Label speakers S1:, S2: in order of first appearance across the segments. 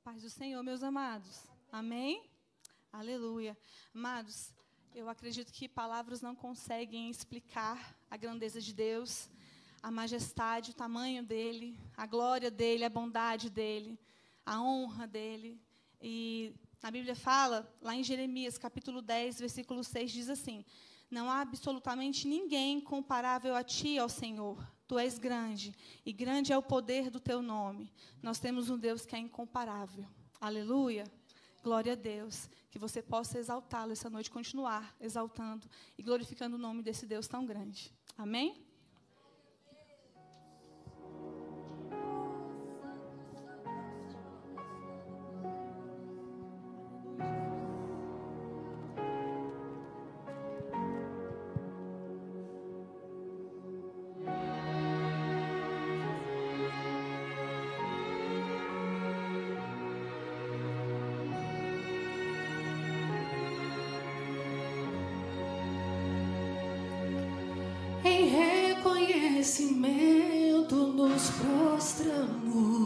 S1: Paz do Senhor, meus amados. Amém? Aleluia. Amados, eu acredito que palavras não conseguem explicar a grandeza de Deus, a majestade, o tamanho dEle, a glória dEle, a bondade dEle, a honra dEle. E a Bíblia fala, lá em Jeremias, capítulo 10, versículo 6, diz assim: não há absolutamente ninguém comparável a ti, ó Senhor. Tu és grande, e grande é o poder do teu nome. Nós temos um Deus que é incomparável. Aleluia. Glória a Deus. Que você possa exaltá-lo essa noite, continuar exaltando e glorificando o nome desse Deus tão grande. Amém?
S2: Em reconhecimento nos prostramos,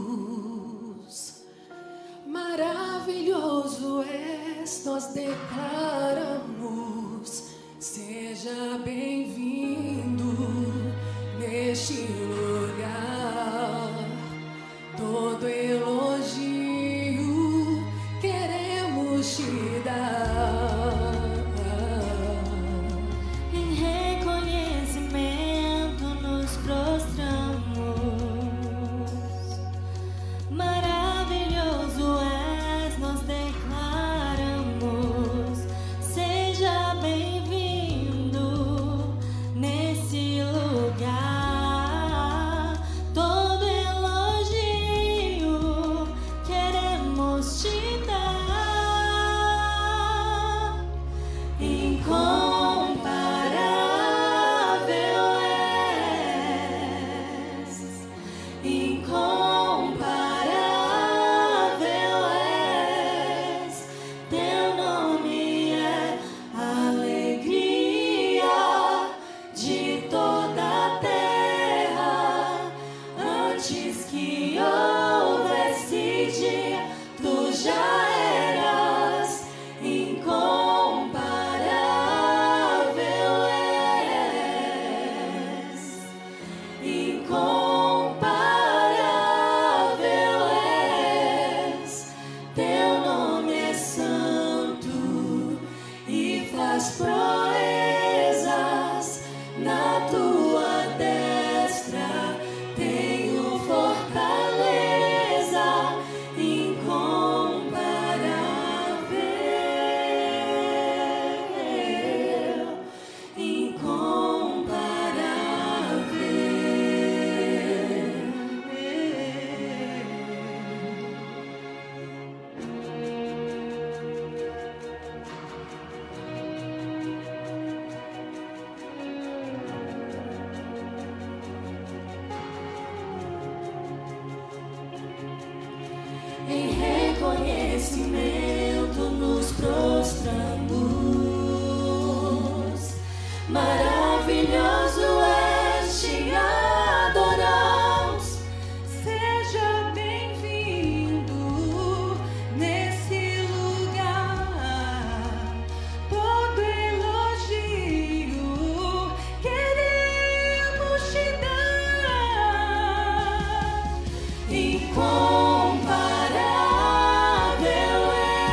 S2: maravilhoso és, nós declaramos, seja bem-vindo neste lugar, todo elogio queremos te dar. Em reconhecimento nos prostramos, maravilhoso és, te adoramos, seja bem-vindo nesse lugar, todo elogio queremos te dar. Incomparável és,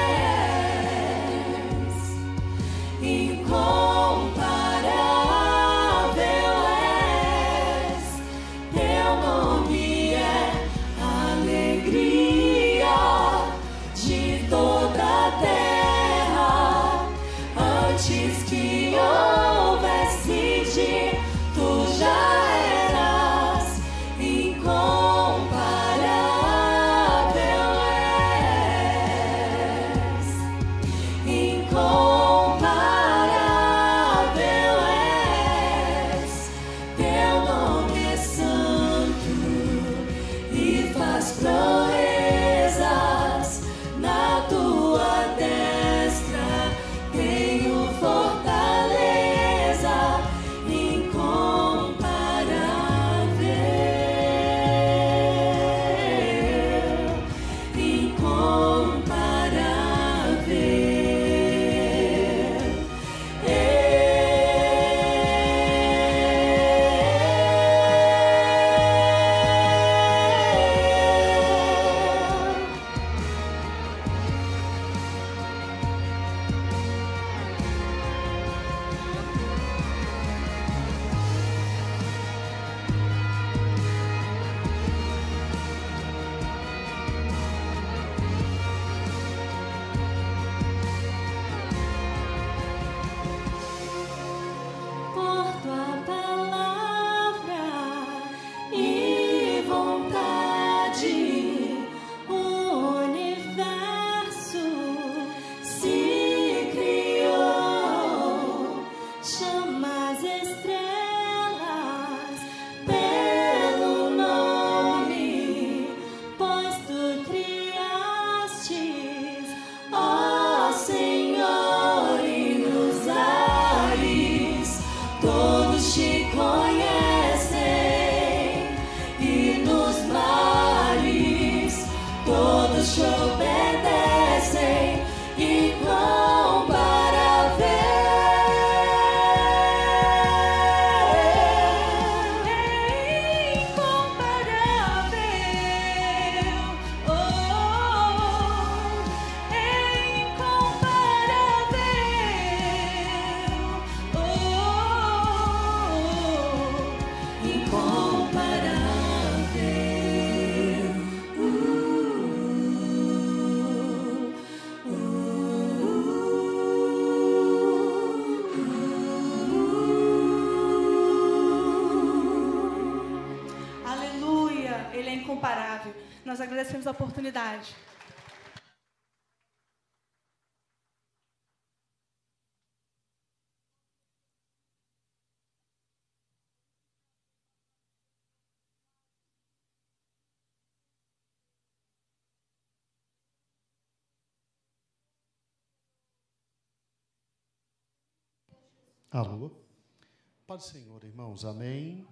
S2: te obedecem, incomparável.
S1: Incomparável. Nós agradecemos a oportunidade.
S3: Alô? Pai do Senhor, irmãos, amém?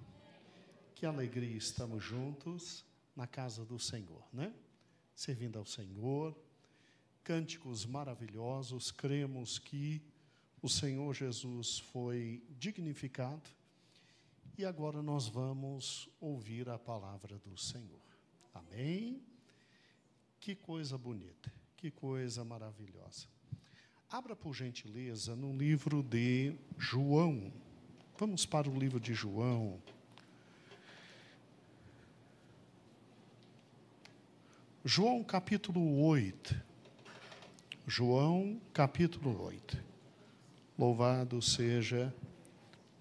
S3: Que alegria, estamos juntos na casa do Senhor, né? Servindo ao Senhor, cânticos maravilhosos, cremos que o Senhor Jesus foi dignificado e agora nós vamos ouvir a palavra do Senhor, amém? Que coisa bonita, que coisa maravilhosa. Abra, por gentileza, no livro de João. Vamos para o livro de João. João capítulo 8. João capítulo 8. Louvado seja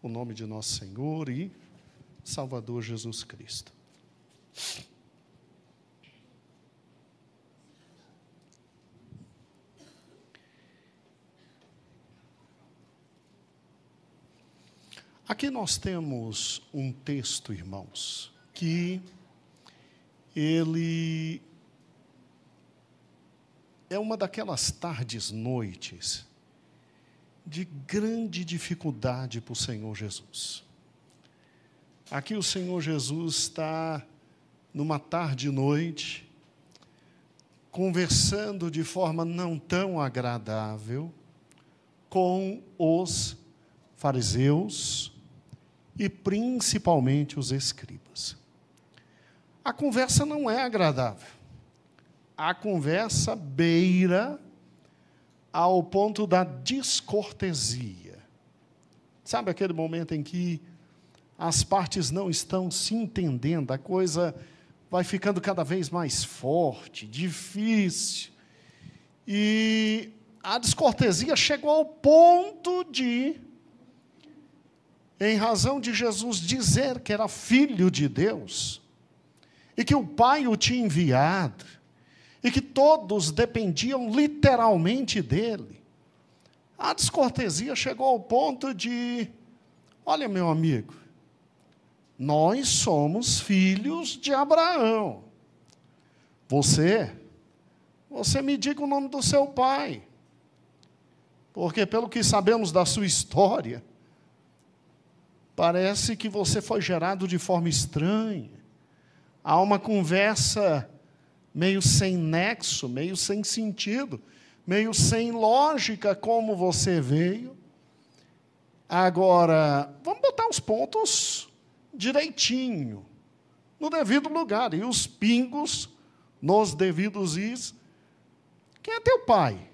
S3: o nome de nosso Senhor e Salvador Jesus Cristo. Aqui nós temos um texto, irmãos, que ele é uma daquelas tardes, noites, de grande dificuldade para o Senhor Jesus. Aqui o Senhor Jesus está, numa tarde e noite, conversando de forma não tão agradável com os fariseus e principalmente os escribas. A conversa não é agradável. A conversa beira ao ponto da descortesia. Sabe aquele momento em que as partes não estão se entendendo, a coisa vai ficando cada vez mais forte, difícil. E a descortesia chegou ao ponto de, em razão de Jesus dizer que era filho de Deus, e que o Pai o tinha enviado, e que todos dependiam literalmente dele, a descortesia chegou ao ponto de, olha, meu amigo, nós somos filhos de Abraão. Você me diga o nome do seu pai, porque pelo que sabemos da sua história, parece que você foi gerado de forma estranha. Há uma conversa meio sem nexo, meio sem sentido, meio sem lógica como você veio. Agora, vamos botar os pontos direitinho, no devido lugar, e os pingos nos devidos is. Quem é teu pai?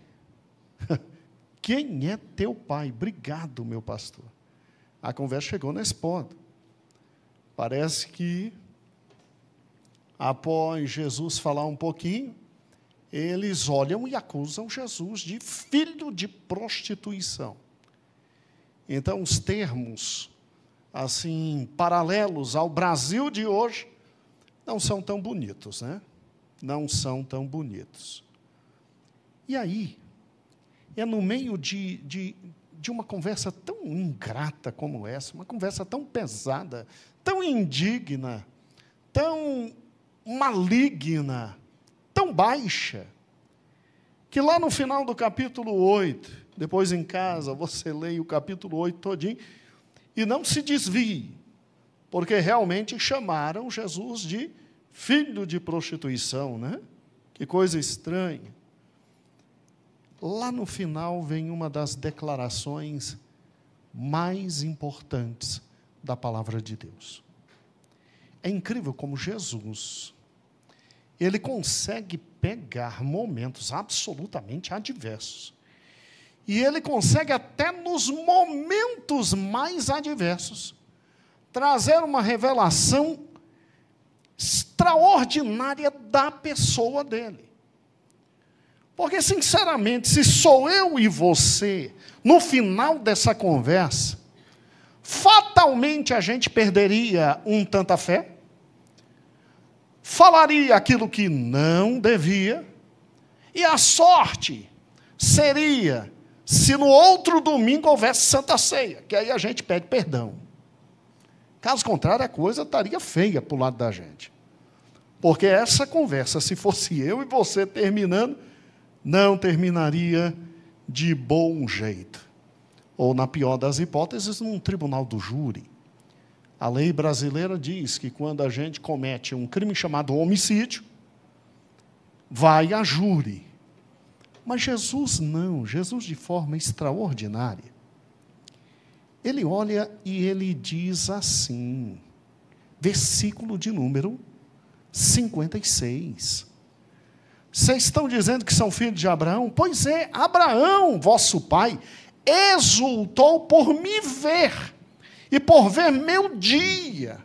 S3: Quem é teu pai? Obrigado, meu pastor. A conversa chegou nesse ponto. Parece que, após Jesus falar um pouquinho, eles olham e acusam Jesus de filho de prostituição. Então, os termos, assim, paralelos ao Brasil de hoje, não são tão bonitos, né? Não são tão bonitos. E aí, é no meio de uma conversa tão ingrata como essa, uma conversa tão pesada, tão indigna, tão maligna, tão baixa, que lá no final do capítulo 8, depois em casa, você leia o capítulo 8 todinho, e não se desvie, porque realmente chamaram Jesus de filho de prostituição, né? Que coisa estranha. Lá no final vem uma das declarações mais importantes da palavra de Deus. É incrível como Jesus, ele consegue pegar momentos absolutamente adversos. E ele consegue até nos momentos mais adversos trazer uma revelação extraordinária da pessoa dele. Porque, sinceramente, se sou eu e você, no final dessa conversa, fatalmente a gente perderia tanta fé, falaria aquilo que não devia, e a sorte seria se no outro domingo houvesse Santa Ceia, que aí a gente pede perdão. Caso contrário, a coisa estaria feia para o lado da gente. Porque essa conversa, se fosse eu e você terminando, não terminaria de bom jeito. Ou, na pior das hipóteses, num tribunal do júri. A lei brasileira diz que quando a gente comete um crime chamado homicídio, vai a júri. Mas Jesus não, Jesus de forma extraordinária. Ele olha e ele diz assim, versículo de número 56. Vocês estão dizendo que são filhos de Abraão? Pois é, Abraão, vosso pai, exultou por me ver, e por ver meu dia,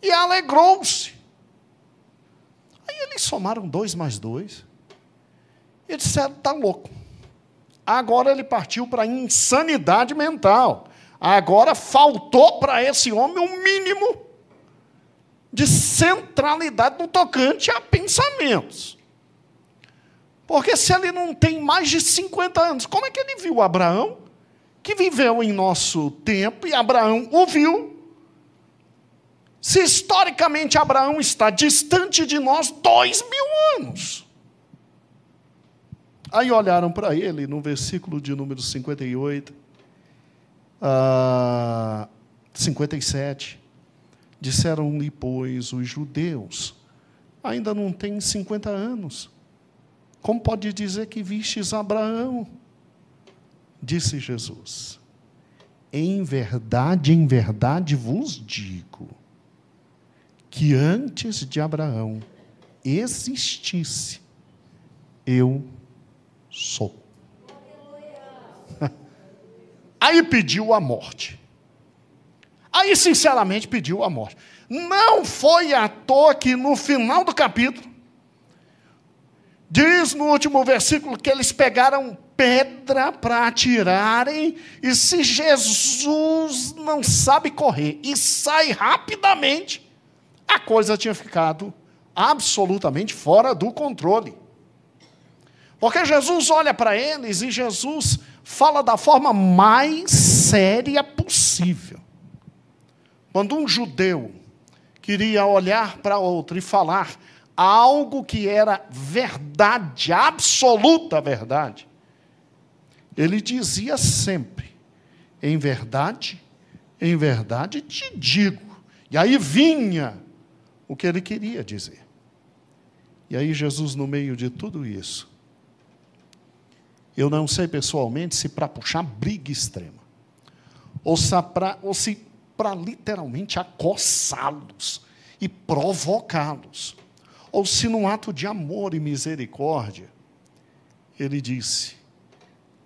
S3: e alegrou-se. Aí eles somaram 2 mais 2, e disseram, está louco. Agora ele partiu para a insanidade mental. Agora faltou para esse homem um mínimo de centralidade no tocante a pensamentos. Porque se ele não tem mais de 50 anos, como é que ele viu Abraão, que viveu em nosso tempo, e Abraão o viu? Se historicamente Abraão está distante de nós 2000 anos. Aí olharam para ele, no versículo de número 58, 57, disseram-lhe, pois, os judeus, ainda não têm 50 anos. Como pode dizer que vistes Abraão? Disse Jesus, em verdade vos digo, que antes de Abraão existisse, eu sou. Aí pediu a morte. Aí, sinceramente, pediu a morte. Não foi à toa que no final do capítulo, diz no último versículo que eles pegaram pedra para atirarem, e se Jesus não sabe correr e sai rapidamente, a coisa tinha ficado absolutamente fora do controle. Porque Jesus olha para eles e Jesus fala da forma mais séria possível. Quando um judeu queria olhar para outro e falar algo que era verdade, absoluta verdade, ele dizia sempre, em verdade te digo. E aí vinha o que ele queria dizer. E aí Jesus, no meio de tudo isso, eu não sei pessoalmente se para puxar briga extrema, ou se para literalmente acossá-los e provocá-los, ou se num ato de amor e misericórdia, ele disse,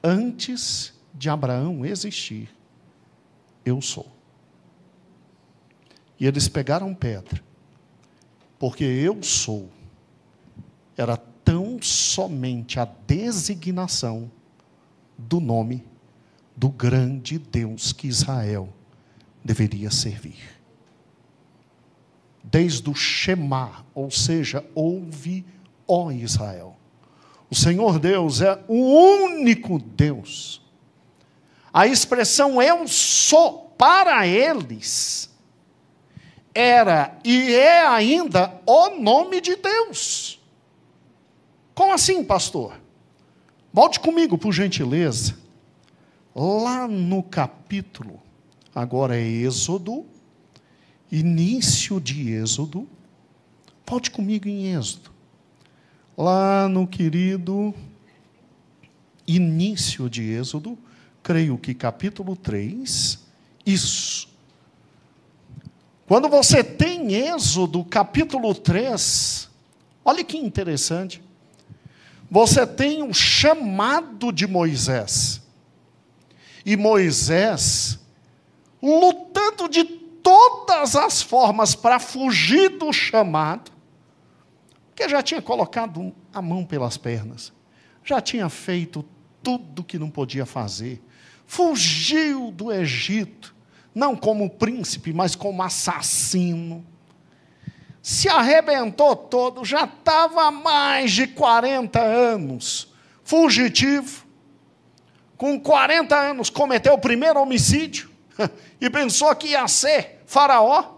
S3: antes de Abraão existir, eu sou. E eles pegaram pedra, porque eu sou, era tão somente a designação do nome do grande Deus que Israel deveria servir. Desde o Shema, ou seja, ouve, ó Israel. O Senhor Deus é o único Deus. A expressão eu sou para eles era e é ainda o nome de Deus. Como assim, pastor? Volte comigo, por gentileza. Lá no capítulo, agora é Êxodo, início de Êxodo, Volte comigo em Êxodo. Lá no querido início de Êxodo, creio que capítulo 3, isso. Quando você tem Êxodo, capítulo 3, olha que interessante. Você tem o chamado de Moisés. E Moisés, lutando de todas as formas para fugir do chamado, porque já tinha colocado a mão pelas pernas, já tinha feito tudo que não podia fazer, fugiu do Egito, não como príncipe, mas como assassino, se arrebentou todo, já estava há mais de 40 anos, fugitivo, com 40 anos cometeu o primeiro homicídio, e pensou que ia ser faraó,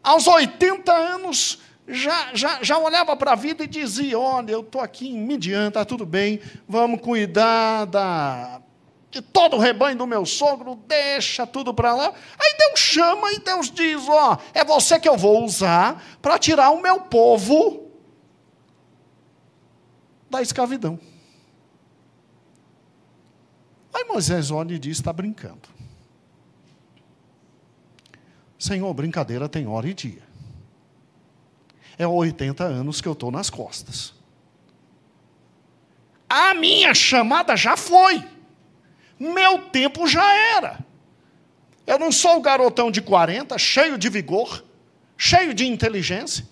S3: aos 80 anos, já olhava para a vida e dizia, olha, eu estou aqui em Midian, está tudo bem, vamos cuidar de todo o rebanho do meu sogro, deixa tudo para lá. Aí Deus chama e Deus diz, ó, é você que eu vou usar para tirar o meu povo da escravidão. Aí Moisés olha e diz, está brincando. Senhor, brincadeira tem hora e dia. É 80 anos que eu estou nas costas. A minha chamada já foi. Meu tempo já era. Eu não sou o garotão de 40, cheio de vigor, cheio de inteligência,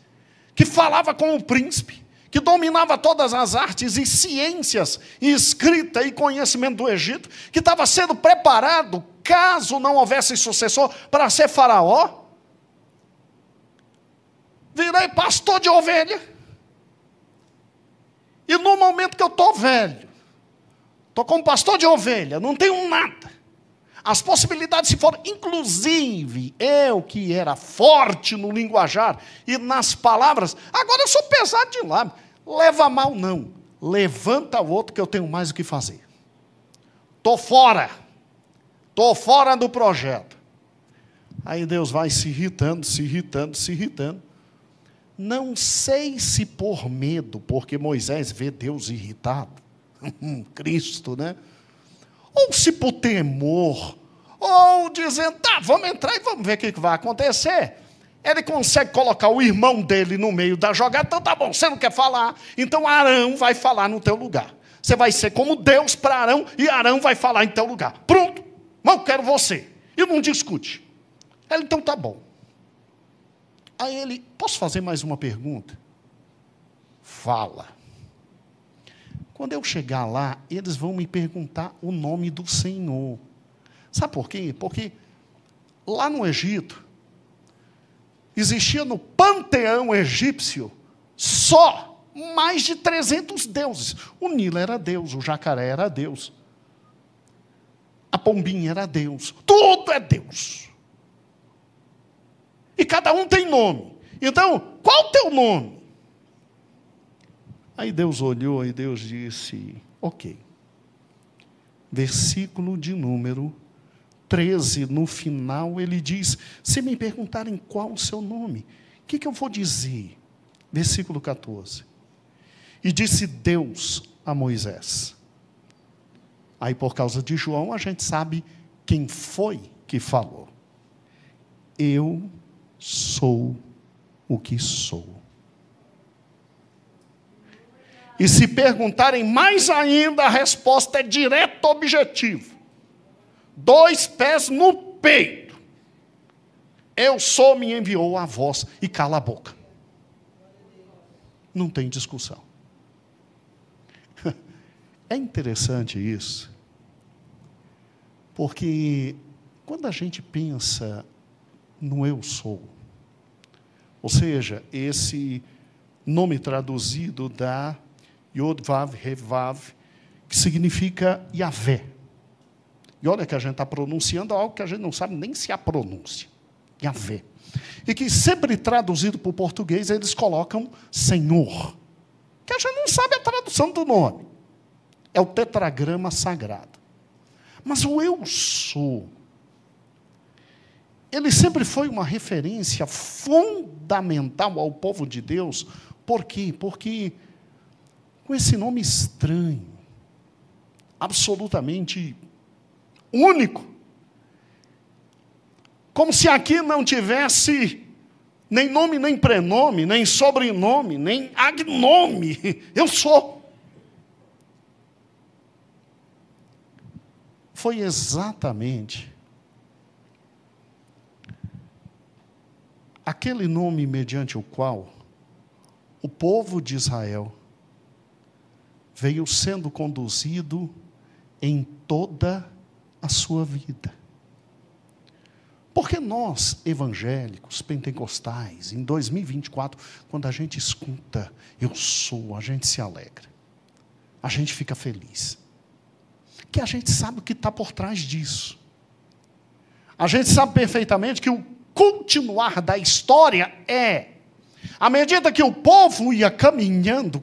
S3: que falava com o príncipe, que dominava todas as artes e ciências, e escrita e conhecimento do Egito, que estava sendo preparado, caso não houvesse sucessor, para ser faraó. Virei pastor de ovelha. E no momento que eu estou velho, estou como pastor de ovelha, não tenho nada. As possibilidades se foram, inclusive, eu que era forte no linguajar e nas palavras, agora eu sou pesado de lábio. Leva mal não, levanta o outro que eu tenho mais o que fazer. Estou fora do projeto. Aí Deus vai se irritando, se irritando, se irritando. Não sei se por medo, porque Moisés vê Deus irritado, Cristo, né? Ou se por temor, ou dizendo, tá, vamos entrar e vamos ver o que vai acontecer. Ele consegue colocar o irmão dele no meio da jogada, então tá bom, você não quer falar, então Arão vai falar no teu lugar. Você vai ser como Deus para Arão, e Arão vai falar em teu lugar. Pronto, mas eu quero você. E não discute. Ele, então tá bom. Aí ele, posso fazer mais uma pergunta? Fala. Quando eu chegar lá, eles vão me perguntar o nome do Senhor. Sabe por quê? Porque lá no Egito, existia no panteão egípcio só mais de 300 deuses. O Nilo era Deus, o jacaré era Deus, a pombinha era Deus, tudo é Deus. E cada um tem nome. Então, qual o teu nome? Aí Deus olhou e Deus disse, ok. Versículo de número 13, no final, ele diz, se me perguntarem qual o seu nome, o que eu vou dizer? Versículo 14. E disse Deus a Moisés. Aí, por causa de João, a gente sabe quem foi que falou. Eu sou o que sou. E se perguntarem mais ainda, a resposta é direta, objetiva. 2 pés no peito. Eu sou, me enviou a voz, e cala a boca. Não tem discussão. É interessante isso, porque quando a gente pensa no eu sou, ou seja, esse nome traduzido da Yod Vav He Vav, que significa Yahvé. E olha que a gente está pronunciando algo que a gente não sabe nem se há pronúncia. Yahvé. E que sempre traduzido para o português, eles colocam Senhor. Que a gente não sabe a tradução do nome. É o tetragrama sagrado. Mas o eu sou, ele sempre foi uma referência fundamental ao povo de Deus. Por quê? Porque com esse nome estranho, absolutamente único, como se aqui não tivesse nem nome, nem prenome, nem sobrenome, nem agnome. Eu sou. Foi exatamente aquele nome mediante o qual o povo de Israel veio sendo conduzido em toda a sua vida. Porque nós, evangélicos, pentecostais, em 2024, quando a gente escuta, eu sou, a gente se alegra. A gente fica feliz. Que a gente sabe o que está por trás disso. A gente sabe perfeitamente que o continuar da história é, à medida que o povo ia caminhando,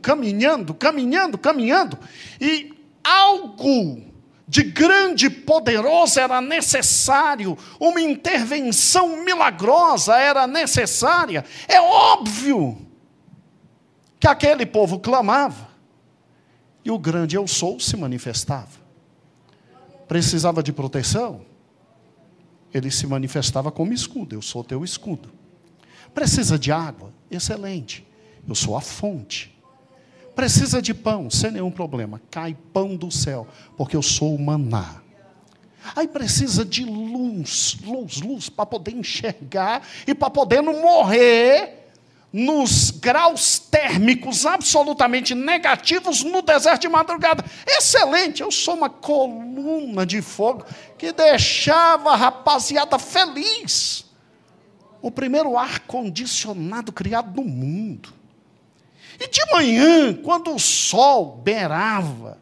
S3: e algo de grande e poderoso era necessário, uma intervenção milagrosa era necessária. É óbvio que aquele povo clamava, e o grande eu sou se manifestava. Precisava de proteção? Ele se manifestava como escudo, eu sou teu escudo. Precisa de água? Excelente, eu sou a fonte. Precisa de pão? Sem nenhum problema, cai pão do céu, porque eu sou o maná. Aí precisa de luz, para poder enxergar e para poder não morrer nos graus térmicos absolutamente negativos no deserto de madrugada. Excelente, eu sou uma coluna de fogo que deixava a rapaziada feliz. O primeiro ar-condicionado criado no mundo. E de manhã, quando o sol beirava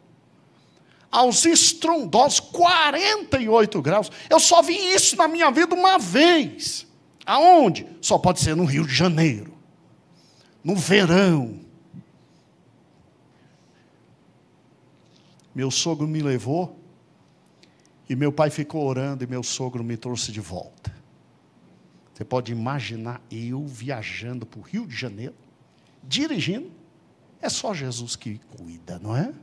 S3: aos estrondosos 48 graus, eu só vi isso na minha vida uma vez. Aonde? Só pode ser no Rio de Janeiro, no verão. Meu sogro me levou, e meu pai ficou orando, e meu sogro me trouxe de volta. Você pode imaginar eu viajando para o Rio de Janeiro, dirigindo, é só Jesus que cuida, não é?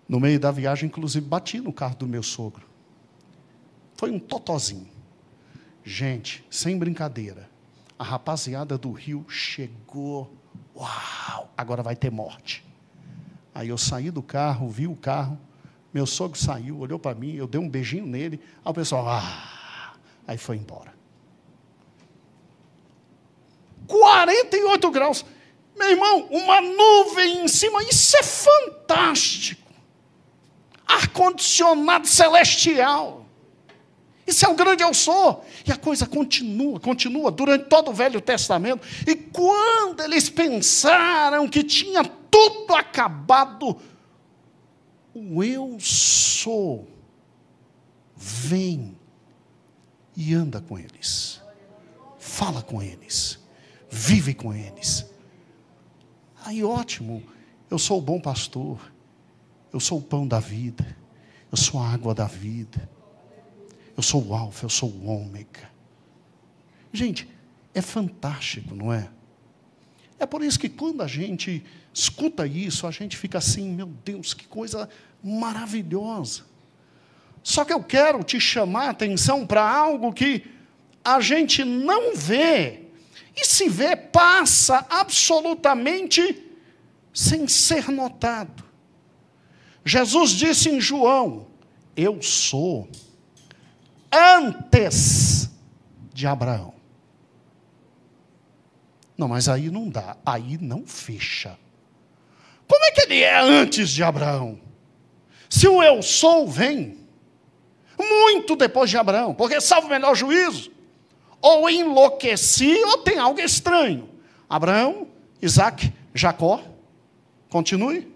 S3: No meio da viagem, inclusive, bati no carro do meu sogro. Foi um totozinho. Gente, sem brincadeira, a rapaziada do Rio chegou, uau, agora vai ter morte. Aí eu saí do carro, vi o carro, meu sogro saiu, olhou para mim, eu dei um beijinho nele, aí o pessoal, aí foi embora. 48 graus. Meu irmão, uma nuvem em cima, isso é fantástico. Ar-condicionado celestial. Isso é o grande eu sou. E a coisa continua durante todo o Velho Testamento. E quando eles pensaram que tinha tudo acabado, o eu sou vem e anda com eles. Fala com eles. Vive com eles. Aí ótimo, eu sou o bom pastor, eu sou o pão da vida, eu sou a água da vida, eu sou o alfa, eu sou o ômega. Gente, é fantástico, não é? É por isso que quando a gente escuta isso, a gente fica assim, meu Deus, que coisa maravilhosa. Só que eu quero te chamar a atenção para algo que a gente não vê. E se vê, passa absolutamente sem ser notado. Jesus disse em João, eu sou antes de Abraão. Não, mas aí não dá, aí não fecha. Como é que ele é antes de Abraão? Se o eu sou vem muito depois de Abraão, porque salvo o melhor juízo, ou enlouqueci, ou tem algo estranho. Abraão, Isaac, Jacó. Continue.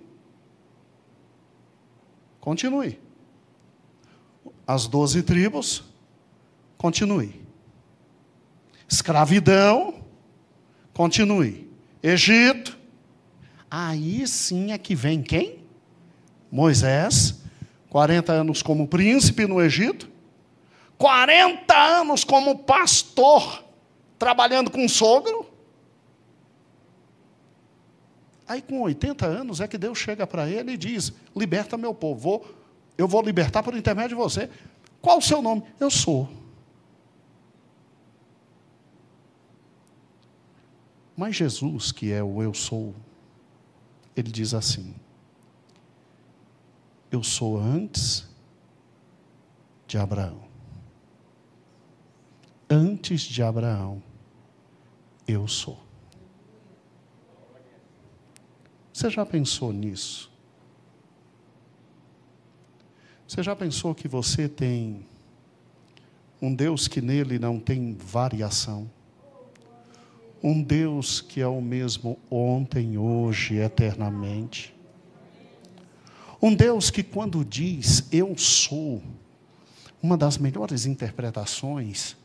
S3: Continue. As 12 tribos. Continue. Escravidão. Continue. Egito. Aí sim é que vem quem? Moisés. 40 anos como príncipe no Egito. 40 anos como pastor, trabalhando com sogro. Aí, com 80 anos, é que Deus chega para ele e diz: liberta meu povo, eu vou libertar por intermédio de você. Qual o seu nome? Eu sou. Mas Jesus, que é o eu sou, ele diz assim: eu sou antes de Abraão. Antes de Abraão, eu sou. Você já pensou nisso? Você já pensou que você tem um Deus que nele não tem variação? Um Deus que é o mesmo ontem, hoje e eternamente? Um Deus que, quando diz eu sou, uma das melhores interpretações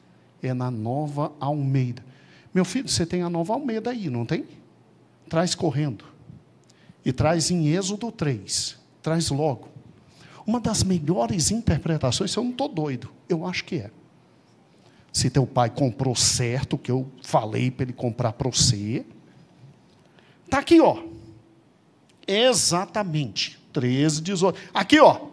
S3: é na Nova Almeida. Meu filho, você tem a Nova Almeida aí, não tem? Traz correndo. E traz em Êxodo 3. Traz logo. Uma das melhores interpretações, se eu não estou doido, eu acho que é. Se teu pai comprou certo, que eu falei para ele comprar para você. Está aqui, ó. Exatamente. 13, 18. Aqui, ó.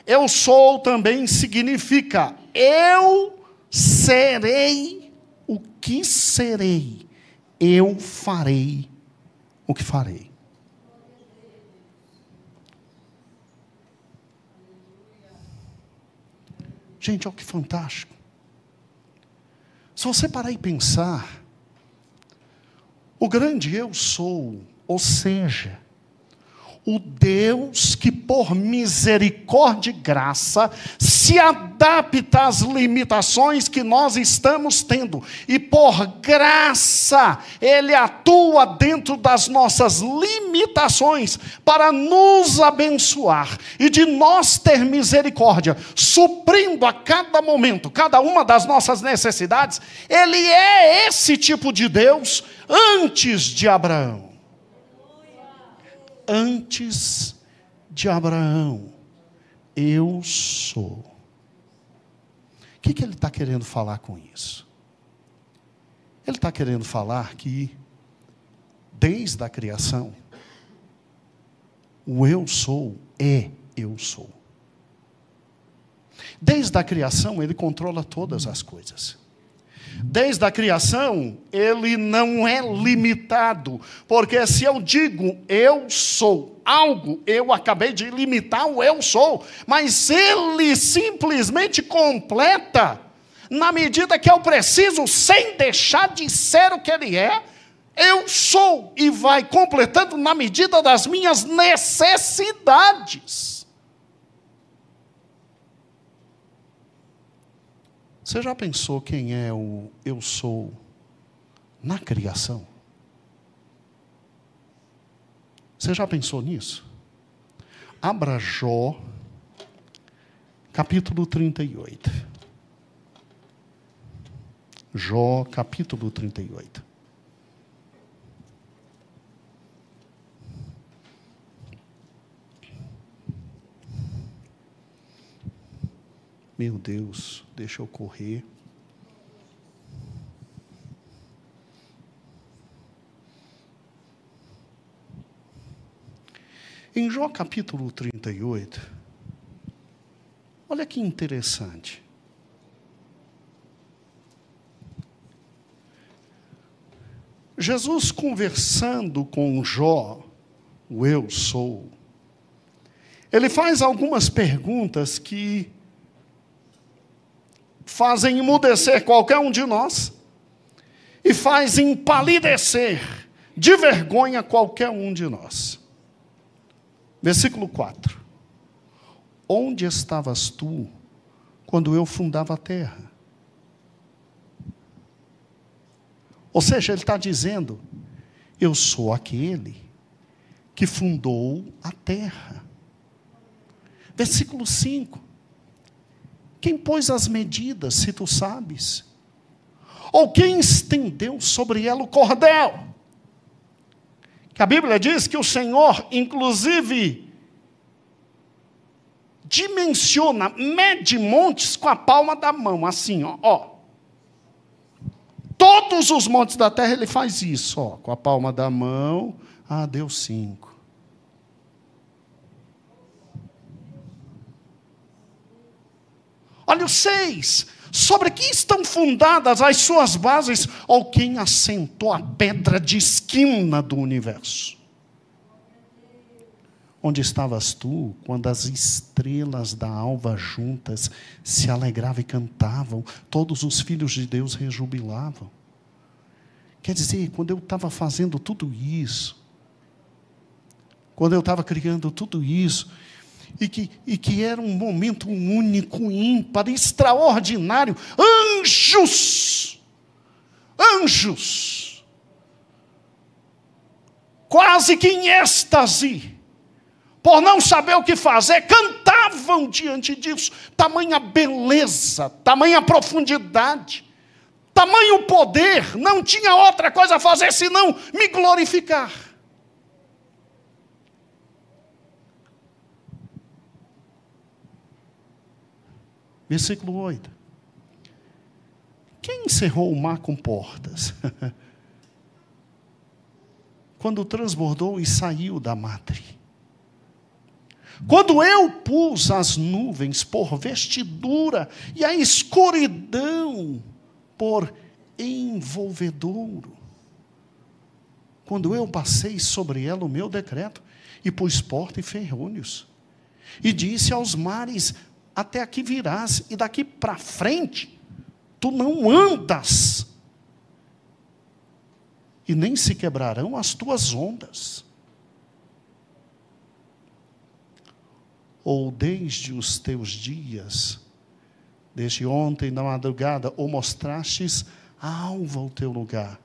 S3: Eu sou também significa eu serei o que serei. Eu farei o que farei. Gente, olha que fantástico. Se você parar e pensar, o grande eu sou, ou seja, o Deus que por misericórdia e graça se adapta às limitações que nós estamos tendo. E por graça, Ele atua dentro das nossas limitações para nos abençoar. E de nós ter misericórdia, suprindo a cada momento, cada uma das nossas necessidades. Ele é esse tipo de Deus antes de Abraão. Antes de Abraão, eu sou. O que ele está querendo falar com isso? Ele está querendo falar que, desde a criação, o eu sou é eu sou. Desde a criação, ele controla todas as coisas. Desde a criação, ele não é limitado, porque se eu digo eu sou algo, eu acabei de limitar o eu sou, mas ele simplesmente completa, na medida que eu preciso, sem deixar de ser o que ele é, eu sou, e vai completando na medida das minhas necessidades. Você já pensou quem é o eu sou na criação? Você já pensou nisso? Abra Jó, capítulo 38. Jó, capítulo 38. Meu Deus, deixa eu correr. Em Jó capítulo 38, olha que interessante. Jesus conversando com Jó, o eu sou, ele faz algumas perguntas que fazem emudecer qualquer um de nós e faz empalidecer de vergonha qualquer um de nós. Versículo 4. Onde estavas tu quando eu fundava a terra? Ou seja, ele está dizendo, eu sou aquele que fundou a terra. Versículo 5. Quem pôs as medidas, se tu sabes? Ou quem estendeu sobre ela o cordel? Que a Bíblia diz que o Senhor, inclusive, dimensiona, mede montes com a palma da mão, assim, ó. Todos os montes da terra ele faz isso, ó, com a palma da mão. Ah, deu 5. Olha o 6. Sobre que estão fundadas as suas bases, ou quem assentou a pedra de esquina do universo? Onde estavas tu, quando as estrelas da alva juntas se alegravam e cantavam, todos os filhos de Deus rejubilavam? Quer dizer, quando eu estava fazendo tudo isso, quando eu estava criando tudo isso, e que era um momento único, ímpar, extraordinário, anjos, quase que em êxtase, por não saber o que fazer, cantavam diante disso. Tamanha beleza, tamanha profundidade, tamanho poder, não tinha outra coisa a fazer senão me glorificar. Versículo 8. Quem encerrou o mar com portas? Quando transbordou e saiu da madre. Quando eu pus as nuvens por vestidura e a escuridão por envolvedouro. Quando eu passei sobre ela o meu decreto e pus porta e ferrolhos. E disse aos mares, até aqui virás, e daqui para frente, tu não andas, e nem se quebrarão as tuas ondas. Ou desde os teus dias, desde ontem na madrugada, ou mostrastes alva o teu lugar,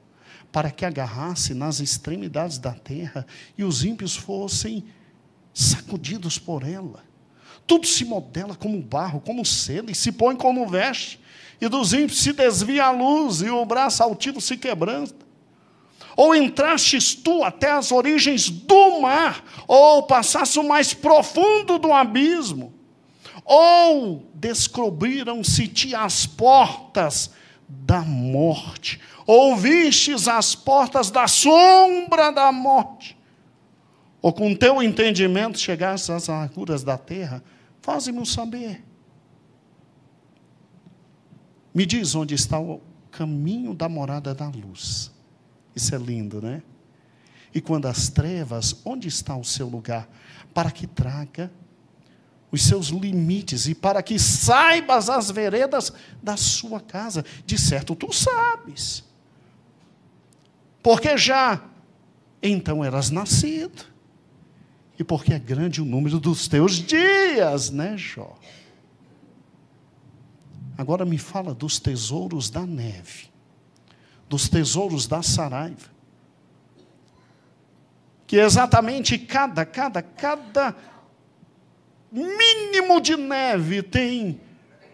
S3: para que agarrasse nas extremidades da terra, e os ímpios fossem sacudidos por ela. Tudo se modela como barro, como selo, e se põe como veste. E dos ímpios se desvia a luz, e o braço altivo se quebranta. Ou entrastes tu até as origens do mar, ou passaste o mais profundo do abismo. Ou descobriram-se-te as portas da morte. Ou vistes as portas da sombra da morte. Ou com teu entendimento chegaste às larguras da terra, faze-me saber. Me diz onde está o caminho da morada da luz. Isso é lindo, né? E quando as trevas, onde está o seu lugar? Para que traga os seus limites e para que saibas as veredas da sua casa. De certo, tu sabes. Porque já então eras nascido. E porque é grande o número dos teus dias, né, Jó? Agora me fala dos tesouros da neve, dos tesouros da saraiva. Que exatamente cada mínimo de neve tem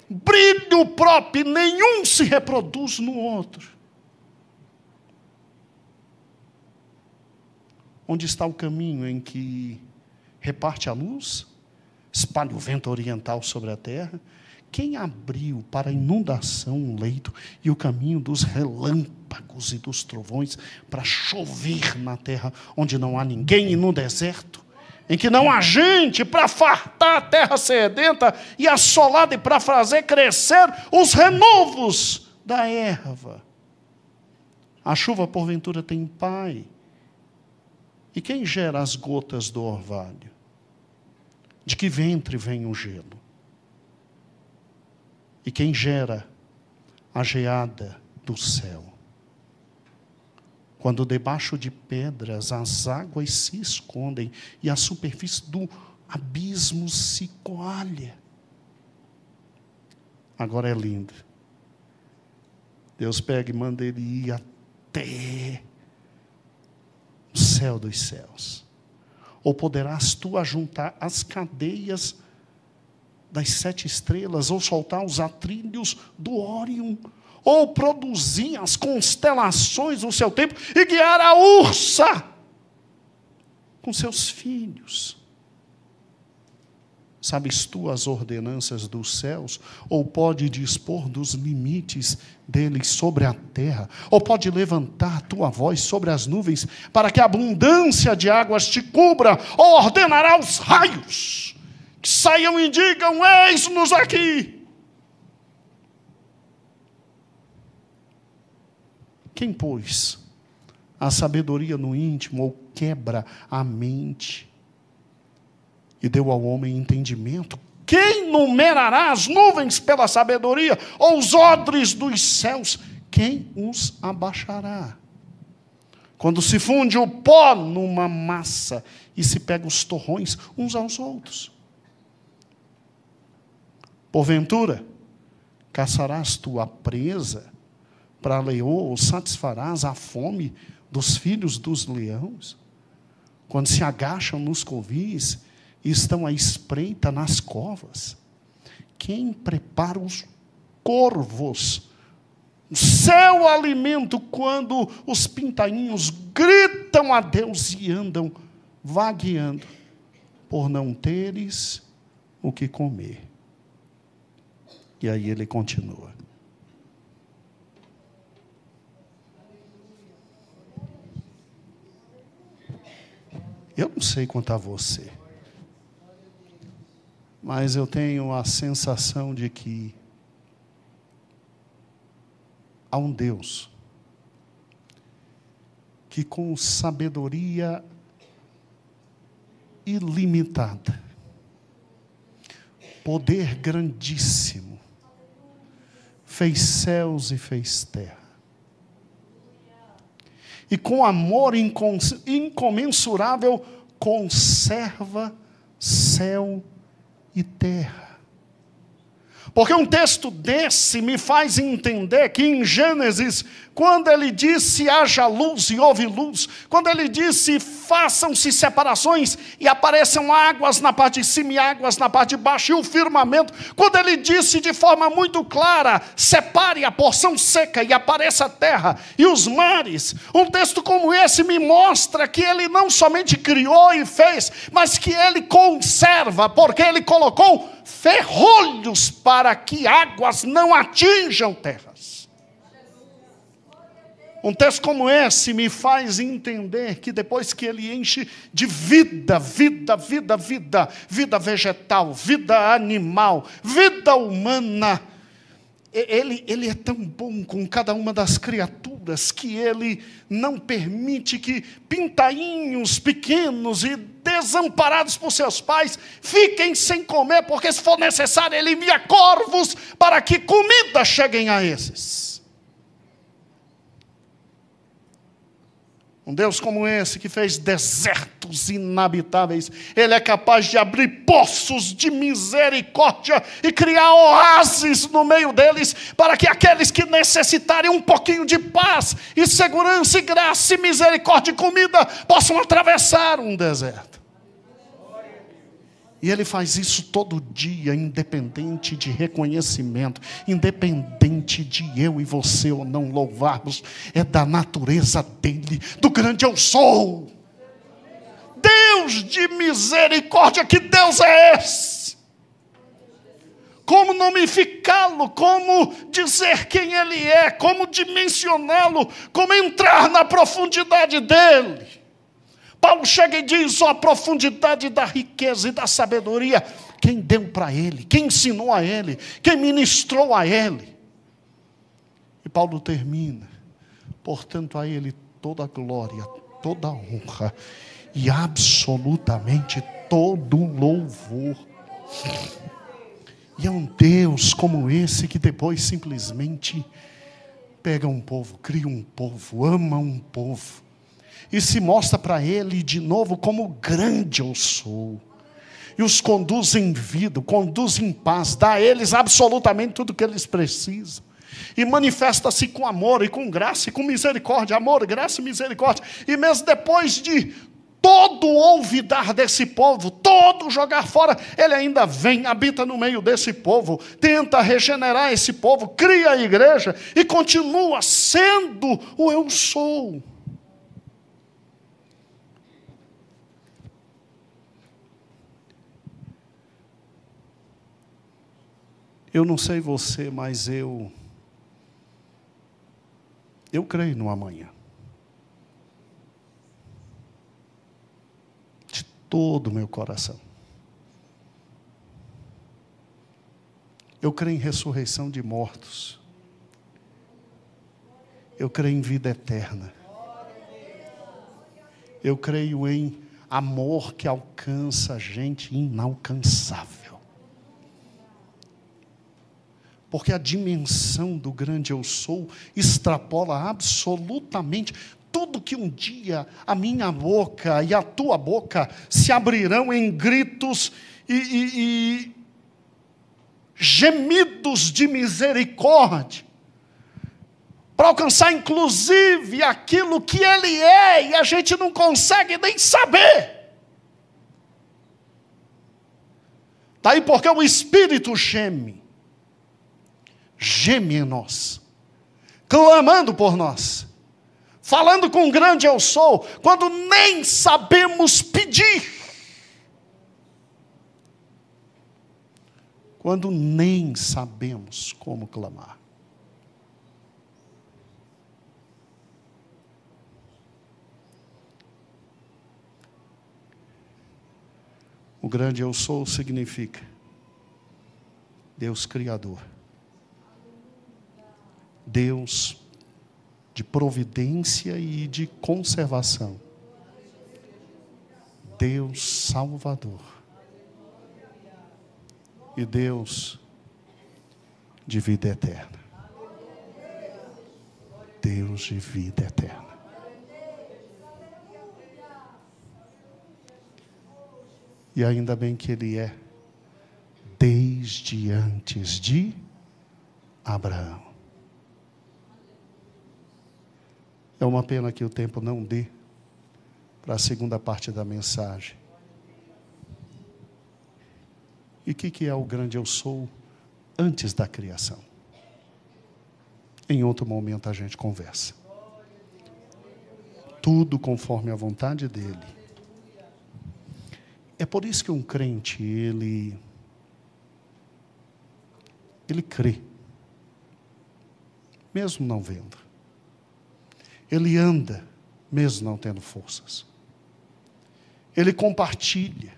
S3: brilho próprio, nenhum se reproduz no outro. Onde está o caminho em que reparte a luz, espalha o vento oriental sobre a terra? Quem abriu para a inundação um leito e o caminho dos relâmpagos e dos trovões para chover na terra onde não há ninguém e no deserto, em que não há gente para fartar a terra sedenta e assolada e para fazer crescer os renovos da erva? A chuva porventura tem pai? E quem gera as gotas do orvalho? De que ventre vem o gelo? E quem gera a geada do céu? Quando debaixo de pedras as águas se escondem e a superfície do abismo se coalha. Agora é lindo. Deus pega e manda ele ir até o céu dos céus. Ou poderás tu ajuntar as cadeias das 7 estrelas, ou soltar os atrilhos do Órion, ou produzir as constelações do seu tempo, e guiar a ursa com seus filhos. Sabes tu as ordenanças dos céus? Ou pode dispor dos limites deles sobre a terra? Ou pode levantar tua voz sobre as nuvens, para que a abundância de águas te cubra? Ou ordenará os raios, que saiam e digam, eis-nos aqui? Quem, pois, a sabedoria no íntimo, ou quebra a mente, e deu ao homem entendimento? Quem numerará as nuvens pela sabedoria? Ou os odres dos céus? Quem os abaixará? Quando se funde o pó numa massa, e se pega os torrões uns aos outros. Porventura, caçarás tu a presa para a leoa, ou satisfarás a fome dos filhos dos leões? Quando se agacham nos covis, e estão à espreita nas covas. Quem prepara os corvos, o seu alimento, quando os pintainhos gritam a Deus e andam vagueando, por não teres o que comer? E aí ele continua. Eu não sei quanto a você, mas eu tenho a sensação de que há um Deus que, com sabedoria ilimitada, poder grandíssimo, fez céus e fez terra. E com amor incomensurável conserva céu e terra. Porque um texto desse me faz entender que em Gênesis, quando ele disse haja luz e houve luz, quando ele disse façam-se separações e apareçam águas na parte de cima e águas na parte de baixo e o firmamento, quando ele disse de forma muito clara, separe a porção seca e apareça a terra e os mares, um texto como esse me mostra que ele não somente criou e fez, mas que ele conserva, porque ele colocou ferrolhos para que águas não atinjam terras. Um texto como esse me faz entender que depois que ele enche de vida vegetal, vida animal, vida humana, ele é tão bom com cada uma das criaturas que ele não permite que pintainhos pequenos e desamparados por seus pais fiquem sem comer, porque se for necessário ele envia corvos para que comida cheguem a esses. Um Deus como esse, que fez desertos inabitáveis, ele é capaz de abrir poços de misericórdia e criar oásis no meio deles, para que aqueles que necessitarem um pouquinho de paz e segurança e graça e misericórdia e comida possam atravessar um deserto. E ele faz isso todo dia, independente de reconhecimento, independente de eu e você ou não louvarmos, é da natureza dele, do grande eu sou. Deus de misericórdia, que Deus é esse? Como notificá-lo, como dizer quem ele é, como dimensioná-lo, como entrar na profundidade dele. Paulo chega e diz, a profundidade da riqueza e da sabedoria, quem deu para ele, quem ensinou a ele, quem ministrou a ele. E Paulo termina, portanto a ele toda a glória, toda a honra e absolutamente todo o louvor. E é um Deus como esse que depois simplesmente pega um povo, cria um povo, ama um povo, e se mostra para ele de novo como grande eu sou. E os conduz em vida, conduz em paz, dá a eles absolutamente tudo o que eles precisam. E manifesta-se com amor e com graça e com misericórdia. Amor, graça e misericórdia. E mesmo depois de todo olvidar desse povo, todo jogar fora, ele ainda vem, habita no meio desse povo, tenta regenerar esse povo, cria a igreja e continua sendo o eu sou. Eu não sei você, mas eu creio no amanhã. De todo o meu coração. Eu creio em ressurreição de mortos. Eu creio em vida eterna. Eu creio em amor que alcança gente inalcançável. Porque a dimensão do grande eu sou extrapola absolutamente tudo que um dia a minha boca e a tua boca se abrirão em gritos e gemidos de misericórdia, para alcançar inclusive aquilo que Ele é, e a gente não consegue nem saber. Daí porque o Espírito geme em nós, clamando por nós, falando com grande eu sou, quando nem sabemos pedir, quando nem sabemos como clamar. O grande eu sou significa Deus Criador. Deus de providência e de conservação. Deus Salvador. E Deus de vida eterna. Deus de vida eterna. E ainda bem que Ele é desde antes de Abraão. É uma pena que o tempo não dê para a segunda parte da mensagem. E o que é o grande eu sou antes da criação? Em outro momento a gente conversa. Tudo conforme a vontade dEle. É por isso que um crente, ele crê, mesmo não vendo. Ele anda, mesmo não tendo forças. Ele compartilha,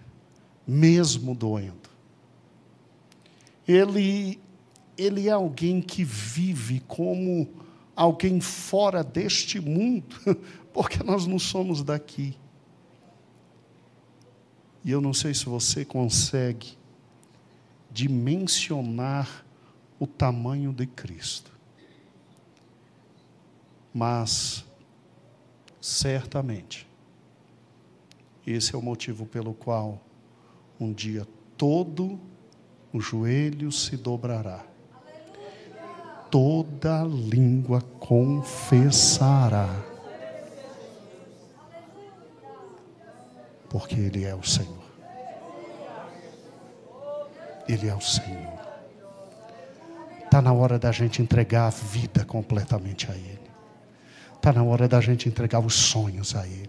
S3: mesmo doendo. Ele é alguém que vive como alguém fora deste mundo, porque nós não somos daqui. E eu não sei se você consegue dimensionar o tamanho de Cristo. Mas, certamente, esse é o motivo pelo qual um dia todo o joelho se dobrará. Toda língua confessará. Porque Ele é o Senhor. Ele é o Senhor. Está na hora da gente entregar a vida completamente a Ele. Está na hora da gente entregar os sonhos a Ele.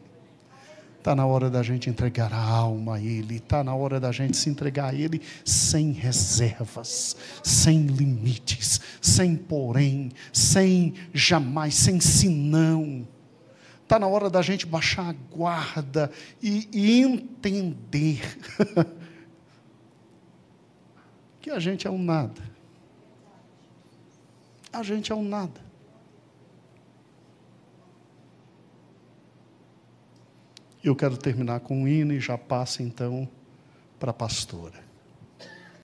S3: Está na hora da gente entregar a alma a Ele. Está na hora da gente se entregar a Ele sem reservas, sem limites, sem porém, sem jamais, sem senão. Está na hora da gente baixar a guarda e entender que a gente é um nada. A gente é um nada. Eu quero terminar com um hino e já passo então para a pastora.